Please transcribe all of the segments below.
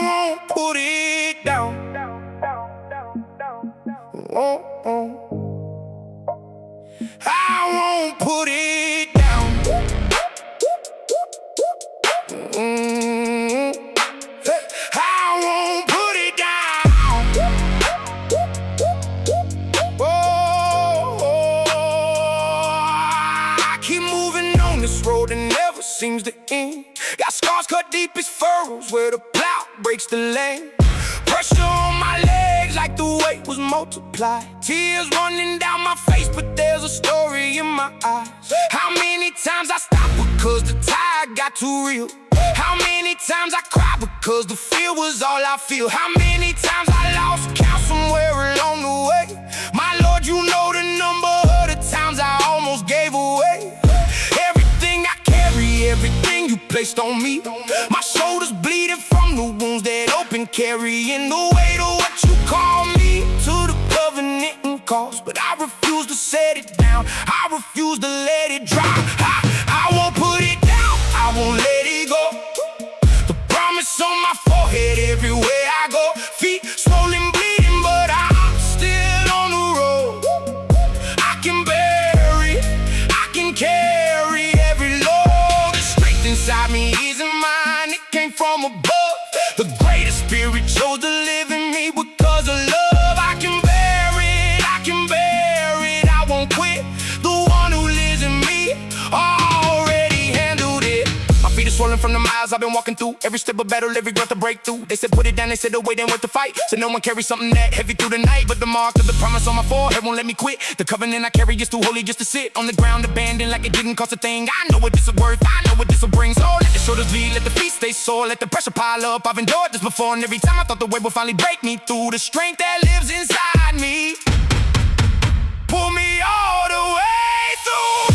won't put it down. Oh, oh. I won't put it down. I won't put it down. I keep moving on this road and never seems to end. Got scars cut deep as furrows where the plow breaks the lane. Pressure on my legs like the weight was multiplied. Tears running down my face, but there's a story in my eyes. How many times I stopped because the tide got too real? How many times I cried because the fear was all I feel? How many times I lost count somewhere along the way? My Lord, you know the number of the times I almost gave away. Everything I carry, everything you placed on me. My shoulders bleeding from the wounds that open, carrying the weight of what you call me. To the covenant and cause, but I refuse to set it down. I refuse to let it dry. I won't put it down, I won't let it go. The promise on my forehead everywhere I go. Feet swollen, bleeding, but I'm still on the road. I can bear it, I can carry every load. The strength inside me isn't mine, it came from above. The greatest spirit chose to live in me because of love. I can bear it, I can bear it, I won't quit. The one who lives in me already handled it. My feet are swollen from the miles I've been walking through. Every step of battle, every growth, a breakthrough. They said put it down, they said the weight ain't worth the fight. So no one carries something that heavy through the night. But the mark of the promise on my forehead won't let me quit. The covenant I carry is too holy just to sit on the ground abandoned like it didn't cost a thing. I know what this is worth, I know what this will bring. So let the shoulders bleed, let the feet stay sore, let the pressure pile up. I've endured this before, and every time I thought the weight would finally break me through, the strength that lives inside me pull me all the way through.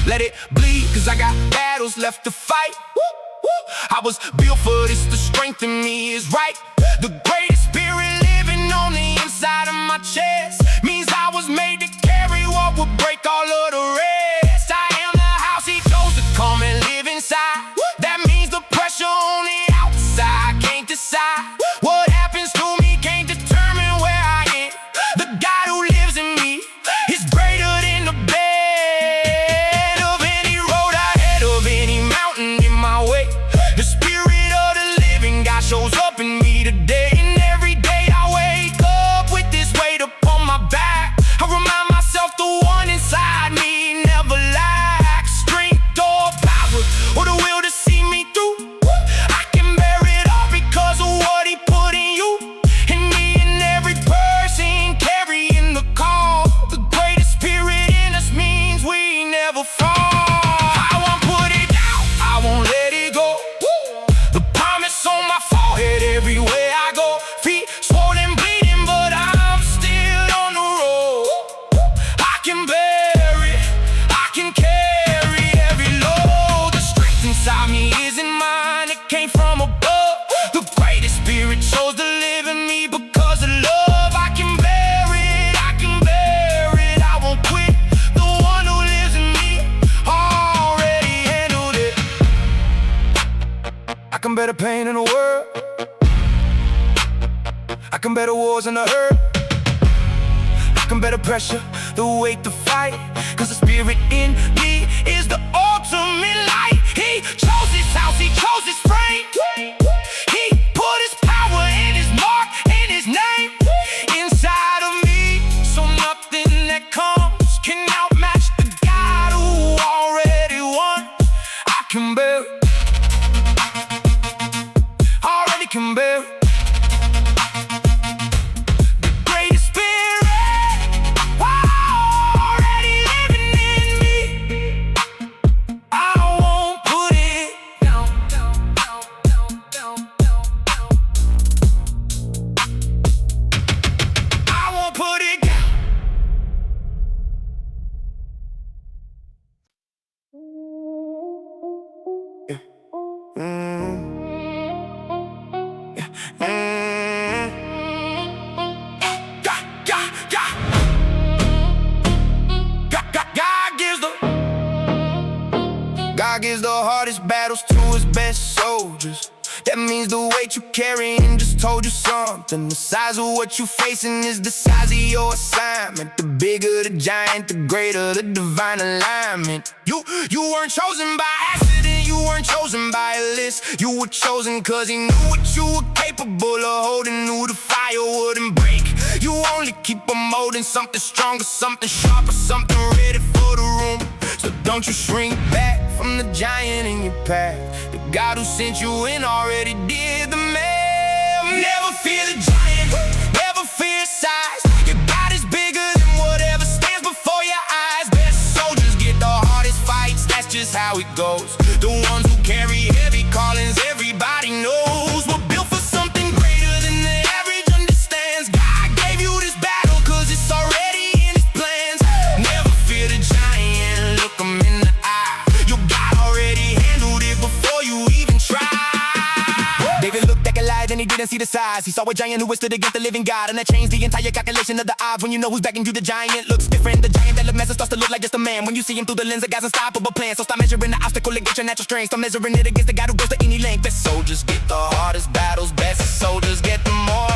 Let it bleed, cause I got battles left to fight. I was built for this, the strength in me is right. The greatest spirit living on the inside of my chest means I was made to carry what would break all of the rest. I am the house he chose to come and live inside. That means the pressure on the outside can't decide. What happens to me can't determine where I am. The God who lives in me is greater than the bed of any road ahead, of any mountain in my way. The spirit of the living God shows up in me today. And every day I wake up with this weight upon my back. I remind myself the one inside me never lacks strength or power or the will to see me through. I can bear it all because of what he put in you. And me and every person carrying the call. The greatest spirit in us means we never fall. I won't put it down, I won't let it go. The promise on my forehead everywhere I go. Feet swollen, bleeding, but I'm still on the road. I can bear it, I can carry every load. The strength inside me isn't mine, it came from above. The greatest spirit chose to live in me because of love. I can bear it, I can bear it, I won't quit. The one who lives in me already handled it. I can bear the pain in the world, I can bear the wars and the hurt. I can bear the pressure, the weight, the fight. Cause the spirit in me is the ultimate light. He chose his house, he chose his frame. He put his power and his mark and his name inside of me. So nothing that comes can outmatch the God who already won. I can bear it, already can bear it. The greatest spirit already living in me. I won't put it down, down, down, down, down, down, down. I won't put it down. Yeah. gives the hardest battles to his best soldiers. That means the weight you carrying just told you something. The size of what you facing is the size of your assignment. The bigger the giant, the greater the divine alignment. You weren't chosen by accident, you weren't chosen by a list. You were chosen cause he knew what you were capable of holding, knew the fire wouldn't break. You only keep on molding something stronger, something sharper, something ready for the room. So don't you shrink back from the giant in your path. The God who sent you in already did the math. Never fear the giant, never fear his size. Your God is bigger than whatever stands before your eyes. Best soldiers get the hardest fights, that's just how it goes. The ones who carry heavy callings everybody knows. We're built for something greater than the average understands. God gave you this battle cause it's already in his plans. Never fear the giant, look him in the eye. Your God already handled it before you even try. David looked at Goliath and he didn't see the size. He saw a giant who withstood against the living God, and that changed the entire calculation of the odds. When you know who's backing you, the giant looks different. The giant that looked massive starts to look like just a man when you see him through the lens of God's unstoppable plan. So stop measuring the obstacle against your natural strength. Start measuring it against the God who goes to any length. Best soldiers get the hardest battles, best soldiers get the more.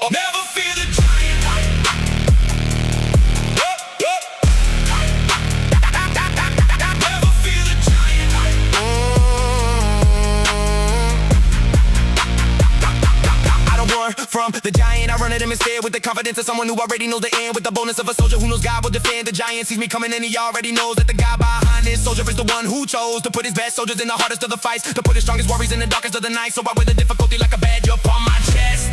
Never fear the giant. Never fear the giant. I don't run from the giant, I run at him instead with the confidence of someone who already knows the end. With the bonus of a soldier who knows God will defend. The giant sees me coming and he already knows that the guy behind this soldier is the one who chose to put his best soldiers in the hardest of the fights, to put his strongest warriors in the darkest of the night. So I wear the difficulty like a badge upon my chest.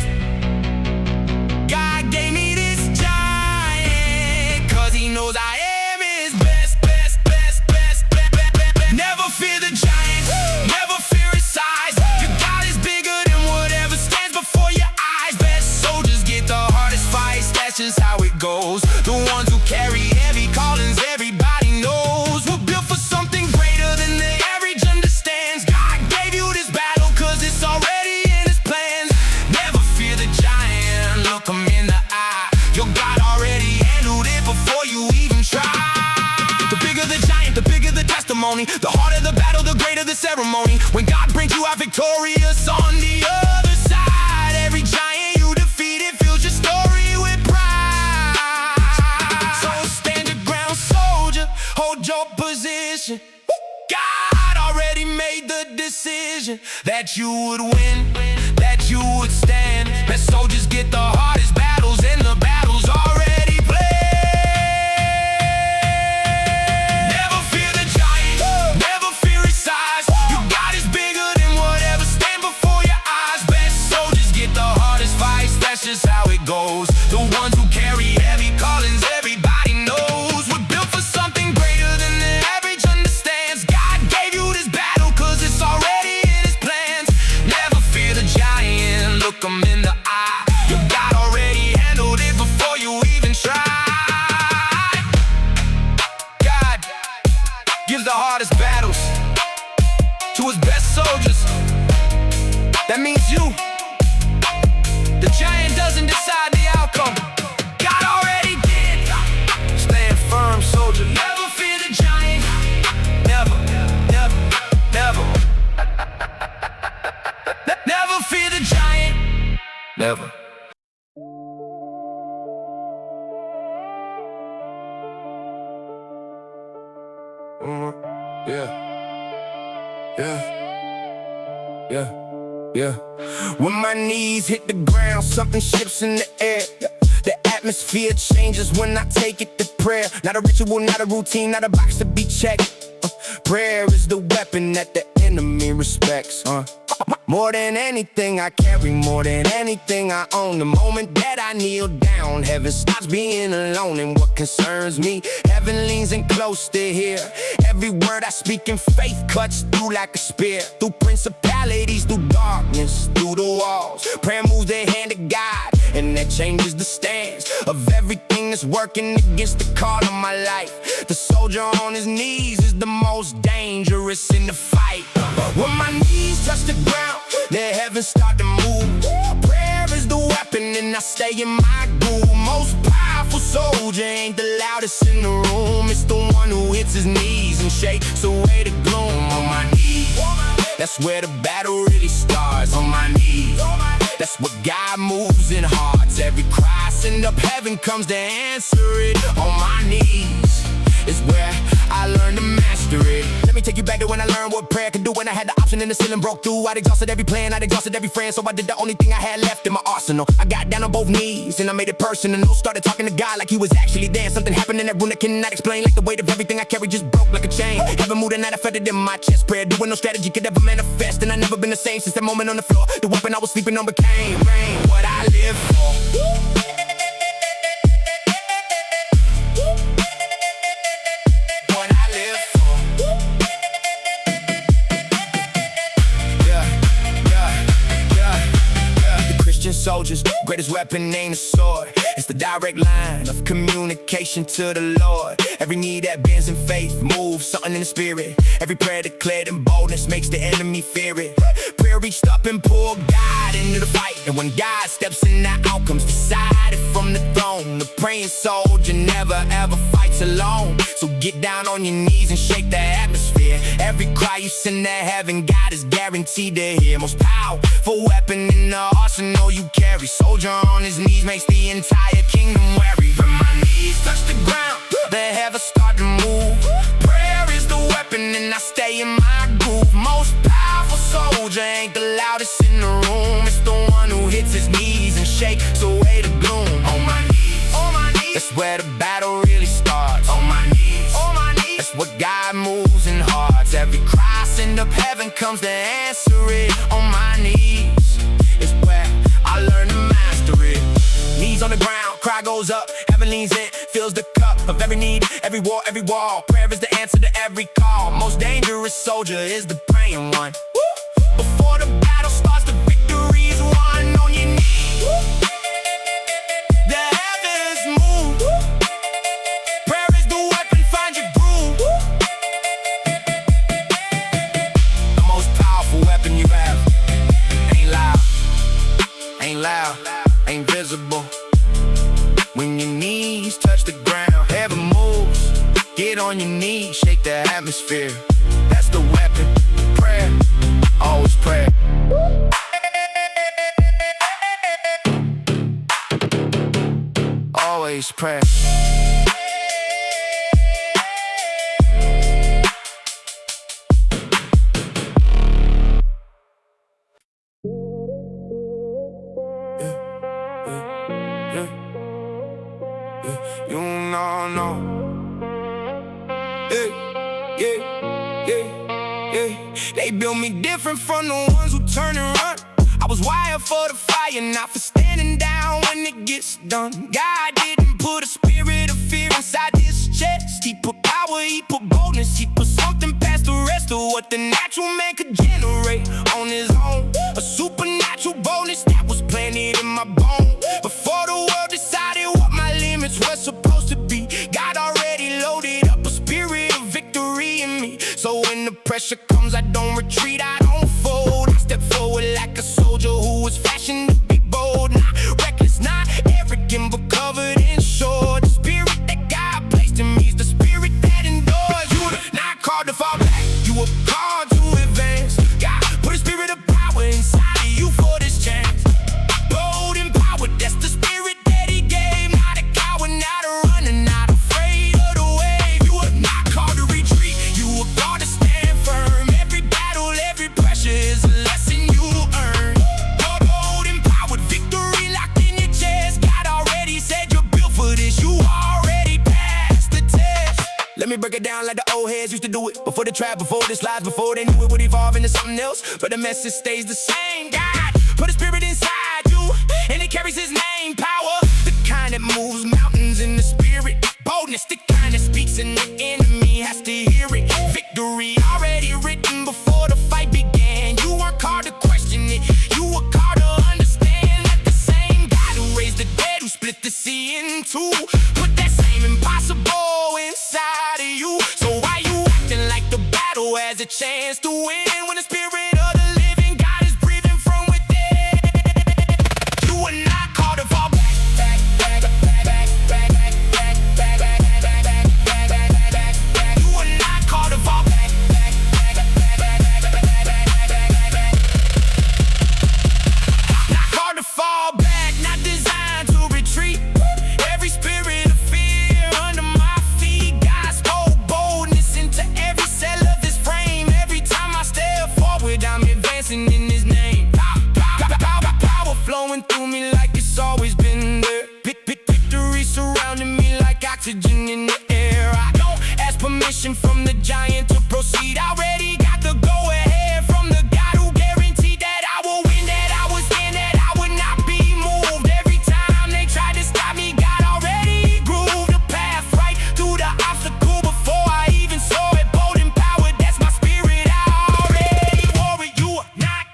God gave me this giant cause he knows I am his best, best, best, best, best, best, best. Never fear the giant, never fear his size. Your God is bigger than whatever stands before your eyes. Best soldiers get the hardest fights, that's just how it goes. The ones who carry heavy callings everybody knows. We're built for something greater than the average understands. God gave you this battle cause it's already in his plans. Never fear the giant, look him in the eye. Your God already handled it before you even try. The bigger the giant, the bigger the testimony. The harder the battle, the greater the ceremony. When God brings you out victorious on the other side, every giant you defeated fills your story with pride. So stand your ground, soldier, hold your position. God already made the decision that you would win, that you would stand. Best soldiers get the hardest battles, and the battle's already played. Never fear the giant, never fear his size. Your God is bigger than whatever stand before your eyes. Best soldiers get the hardest fights, that's just how it goes. The ones who carry heavy callings everybody knows. We're built for something greater than the average understands. God gave you this battle cause it's already in his plans. Never fear the giant, look him in the eye. Your God already handled it before you even tried. God gives the hardest battles to his best soldiers. That means you. The giant doesn't decide the outcome, God already did. Stand firm, soldier, never fear the giant. Never, never, never. Never fear the giant. Never. Yeah. When my knees hit the ground, something shifts in the air. The atmosphere changes when I take it to prayer. Not a ritual, not a routine, not a box to be checked. Prayer is the weapon that the enemy respects. More than anything I carry, more than anything I own. The moment that I kneel down, heaven stops being alone. And what concerns me, heaven leans in close to hear. Every word I speak in faith cuts through like a spear. Through principalities, through darkness, through the walls. Prayer moves the hand of God, and that changes the stance of everything that's working against the call of my life. The soldier on his knees is the most dangerous in the fight. When my knees touch the ground, the heavens start to move. Prayer is the weapon and I stay in my groove. Most powerful powerful soldier ain't the loudest in the room. It's the one who hits his knees and shakes away the gloom. On my knees, that's where the battle really starts. On my knees, that's what God moves in hearts. Every cry send up heaven comes to answer it. On my knees is where I learned to master it. Let me take you back to when I learned what prayer could do. When I had the option and the ceiling broke through. I'd exhausted every plan, I'd exhausted every friend. So I did the only thing I had left in my arsenal. I got down on both knees and I made it personal. Started talking to God like he was actually there. Something happened in that room that cannot explain. Like the weight of everything I carried just broke like a chain. Heaven moved and I felt it in my chest. Prayer doing no strategy could ever manifest. And I never been the same since that moment on the floor. The weapon I was sleeping on became rain. What I live for. Soldiers, greatest weapon ain't a sword. It's the direct line of communication to the Lord. Every knee that bends in faith moves something in the spirit. Every prayer declared in boldness makes the enemy fear it. Prayer reached up and pulled God into the fight. And when God steps in, the outcomes decided from the throne. The praying soldier never ever fights alone. So get down on your knees and shake the atmosphere. Every cry you send to heaven, God is guaranteed to hear. Most powerful weapon in the arsenal you carry. Soldier on his knees makes the entire kingdom wary. When my knees touch the ground, the heavens start to move. Prayer is the weapon and I stay in my groove. Most powerful soldier ain't the loudest in the room. It's the one who hits his knees and shakes away the gloom. On my knees, that's where the battle really starts. On my knees, that's what God moves in hearts. Every cry send up heaven comes to answer it. On my knees is where I learned to master it. Knees on the ground, cry goes up, heaven leans in, fills the cup of every need, every war, every wall. Prayer is the answer to every call. Most dangerous soldier is the praying one. Before the battle starts, the victory is won. On your knees, the heavens move. Prayer is the weapon, find your groove. The most powerful weapon you have ain't loud, ain't visible. When your knees touch the ground, heaven moves. Get on your knees, shake the atmosphere. That's the weapon, prayer, always prayer. Always prayer. You know. They built me different from the ones who turn and run. I was wired for the fire, not for standing down when it gets done. God didn't put a spirit of fear inside this chest. He put power, he put boldness, he put something past the rest of what the natural man could generate on his own. A supernatural boldness that was planted in my bone. Before the world decided what my limits were supposed to be, God already loaded up a spirit of victory in me. So when the pressure comes, I don't retreat, I don't fold. I step forward like a soldier who was fashioned to be bold. Not reckless, not arrogant, but covered in sword. The spirit that God placed in me is the spirit that endures. You were not called to fall back, you were called to advance. God put a spirit of power inside of you for this chance. Bold and power, that's the spirit that he gave. Not a coward, not a runner, not afraid of the wave. You were not called to retreat, you were called to stand firm. Every battle, every pressure is a lesson you earn. Bold and powered, victory locked in your chest. God already said you're built for this, you already passed the test. Let me break it down like the old heads used to do it. Before the trap, before this lies, before they knew it would evolve into something else. But the message stays the same. God put a spirit inside you, and it carries his name. Power, the kind that moves mountains in the spirit. Boldness, the kind that speaks and the enemy has to hear it. Victory already written before the fight began. You weren't called to question it, you were called to understand that the same God who raised the dead, who split the sea in two, put that same impossible inside of you. So why you acting like the battle has a chance to win when the spirit of the living God is breathing from within? You are not called to fall back. oxygen in the air. I don't ask permission from the giant to proceed. I already got the go-ahead from the God who guaranteed that I will win, that I was in, that I would not be moved. Every time they tried to stop me, God already grooved the path right through the obstacle before I even saw it. Bold and powered, that's my spirit. I already wore it. You were not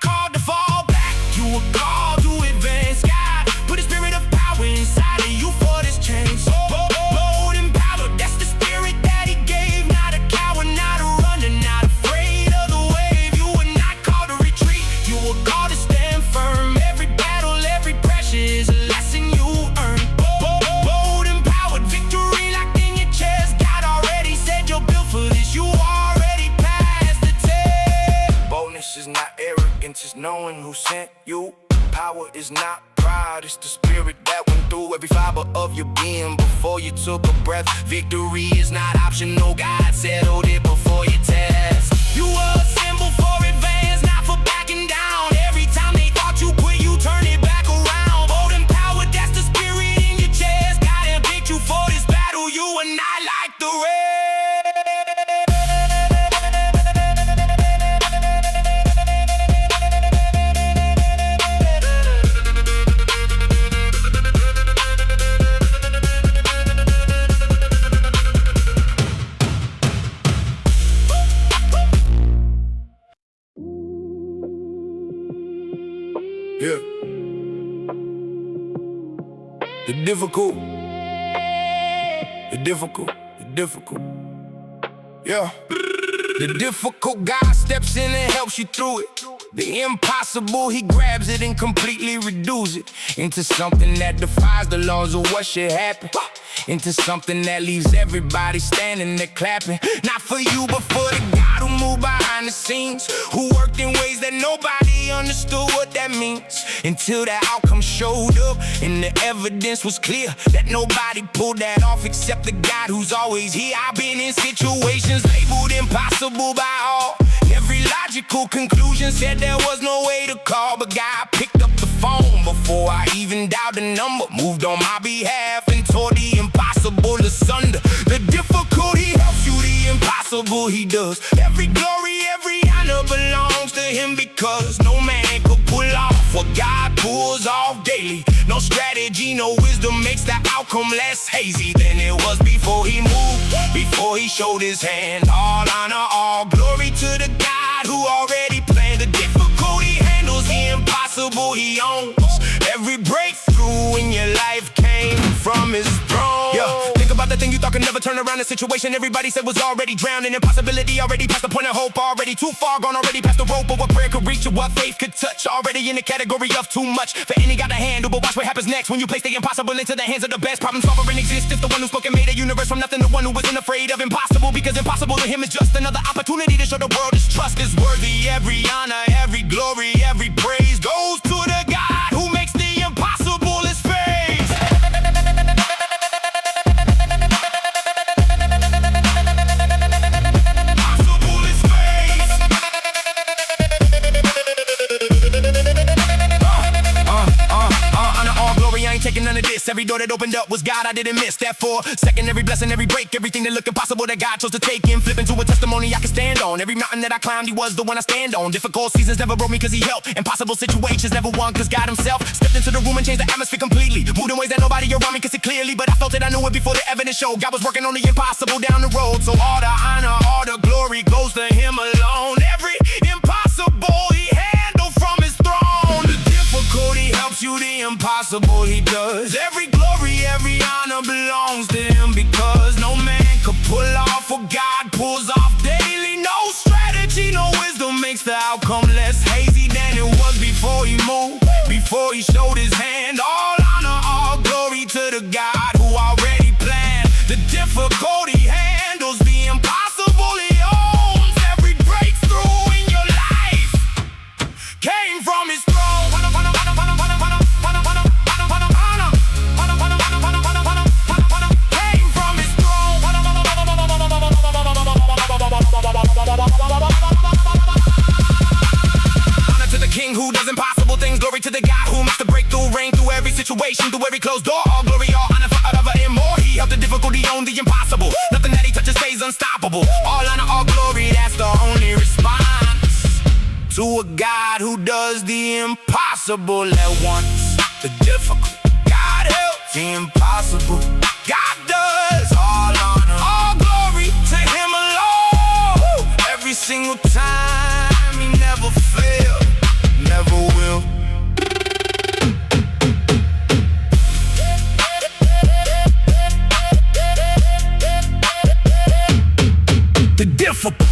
called to fall back. You were called to advance. God put a spirit of power inside of you for this change. Bold and powered, that's the spirit that He gave. Not a coward, not a runner, not afraid of the wave. You were not called to retreat. You were called to stand firm. Every battle, every pressure is a lesson you earned. Bold and powered, victory locked in your chest. God already said you're built for this. You already passed the test. Boldness is not arrogance, it's knowing who sent you. Power is not pride, it's the spirit that went through every fiber of your being before you took a breath. Victory is not optional, God settled it before you test. You were a symbol for advance, not for backing down. Every time they thought you quit, you turn it back around. Bold and powered, that's the spirit in your chest. God had picked you for this battle, you are not like the rest. Yeah. The difficult. Yeah. The difficult, God steps in and helps you through it. The impossible, He grabs it and completely reduces it into something that defies the laws of what should happen. Into something that leaves everybody standing there clapping. Not for you, but for the God who moved behind the scenes, who worked in ways that nobody understood what that means. Until the outcome showed up and the evidence was clear that nobody pulled that off except the God who's always here. I've been in situations labeled impossible by all. Every logical conclusion said there was no way to call, but God picked up the phone before I even dialed the number, moved on my behalf and tore the impossible asunder. The difficulty helps you, the impossible He does. Every glory, every honor belongs to Him, because no man could pull off what God pulls off daily. No strategy, no wisdom makes the outcome less hazy than it was before He moved, before He showed His hand. All honor, all glory to the God who already planned. The difficulty handles the impossible He owns. Every breakthrough in your life came from His throne. Yeah, think about the thing you thought could never turn around. The situation everybody said was already drowning. Impossibility already past the point of hope. Already too far gone, already past the rope of what prayer could reach or what faith could touch. Already in the category of too much for any God to handle. But watch what happens next when you place the impossible into the hands of the best. Problem solver in existence, the one who spoke and made a universe from nothing. The one who wasn't afraid of impossible, because impossible to Him is just another opportunity to show the world His trust is worthy. Every honor, every glory, every praise goes to the God who makes the impossible His face. Impossible His face. Honor, all glory, I ain't taking none of this. Every door that opened up was God, I didn't miss. Therefore, second every blessing, every break, everything that looked impossible that God chose to take in, flip into a testimony I can stand on. Every mountain that I climbed, He was the one I stand on. Difficult seasons never broke me cause He helped. Impossible situations never won cause God Himself stepped into the room and changed the atmosphere completely. Moved in ways that nobody around me could see clearly, but I felt it, I knew it before the evidence showed. God was working on the impossible down the road. So all the honor, all the glory goes to Him alone. Every impossible He handled from His throne. The difficulty helps you, the impossible He does. Every glory, every honor belongs to Him, because no man could pull off what God pulls off daily. No strategy, no wisdom makes the outcome less hazy than it was before He moved, before He showed His hand. All honor, all glory to the God who already planned. The difficulty handles the impossible He owns. Every breakthrough in your life came from His throne. Honor to the King who does impossible things. Glory to the God who makes the breakthrough rain through every situation, through every closed door. All glory, all honor forever and more. He helped the unstoppable. All honor, all glory, that's the only response to a God who does the impossible at once. The difficult, God helps the impossible. God does all honor, all glory to Him alone. Every single time, He never failed, never will. The difficult